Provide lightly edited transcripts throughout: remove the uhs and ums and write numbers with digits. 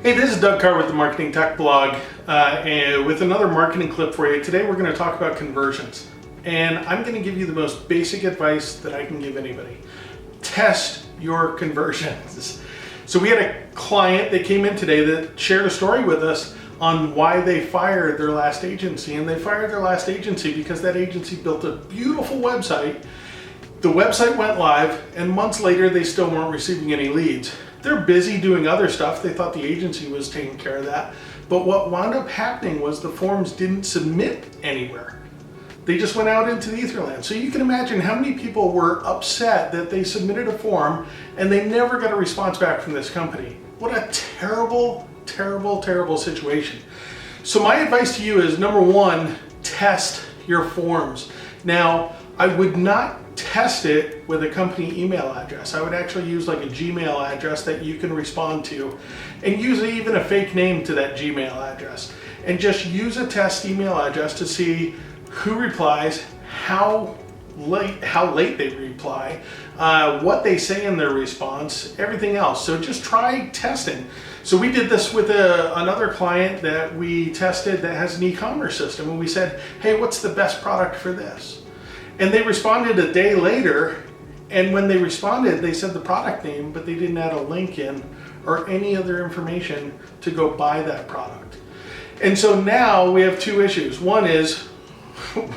Hey, this is Doug Carr with the Marketing Tech Blog, and with another marketing clip for you. Today we're going to talk about conversions, and I'm going to give you the most basic advice that I can give anybody. Test your conversions. So we had a client that came in today that shared a story with us on why they fired their last agency, and they fired their last agency because that agency built a beautiful website. The website went live, and months later they still weren't receiving any leads. They're busy doing other stuff. They thought the agency was taking care of that. But what wound up happening was the forms didn't submit anywhere. They just went out into the etherland. So you can imagine how many people were upset that they submitted a form and they never got a response back from this company. What a terrible, terrible, terrible situation. So my advice to you is, number one, test your forms. Now, I would not test it with a company email address. I would actually use like a Gmail address that you can respond to, and use even a fake name to that Gmail address, and just use a test email address to see who replies, how late they reply, what they say in their response, everything else. So just try testing. So we did this with another client that we tested that has an e-commerce system, and we said, hey, what's the best product for this? And they responded a day later, and when they responded, they said the product name, but they didn't add a link in or any other information to go buy that product. And so now we have two issues. One is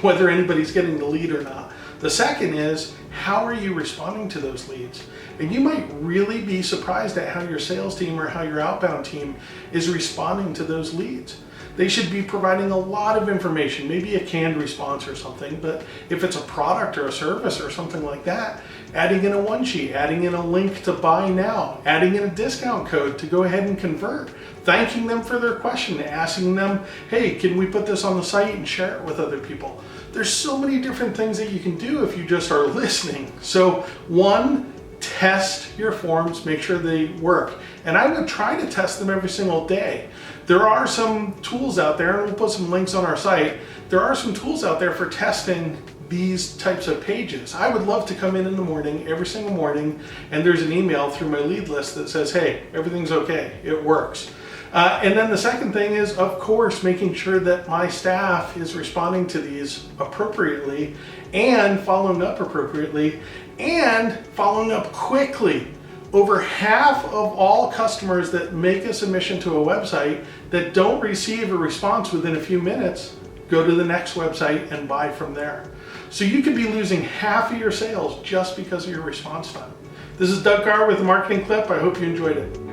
whether anybody's getting the lead or not. The second is, how are you responding to those leads? And you might really be surprised at how your sales team or how your outbound team is responding to those leads. They should be providing a lot of information, maybe a canned response or something, but if it's a product or a service or something like that, adding in a one sheet, adding in a link to buy now, adding in a discount code to go ahead and convert, thanking them for their question, asking them, hey, can we put this on the site and share it with other people? There's so many different things that you can do if you just are listening. So one, test your forms, make sure they work. And I would try to test them every single day. There are some tools out there, and we'll put some links on our site. There are some tools out there for testing these types of pages. I would love to come in the morning, every single morning, and there's an email through my lead list that says, hey, everything's okay, it works. And then the second thing is, of course, making sure that my staff is responding to these appropriately and following up appropriately and following up quickly. Over half of all customers that make a submission to a website that don't receive a response within a few minutes go to the next website and buy from there. So you could be losing half of your sales just because of your response time. This is Doug Carr with the Marketing Clip. I hope you enjoyed it.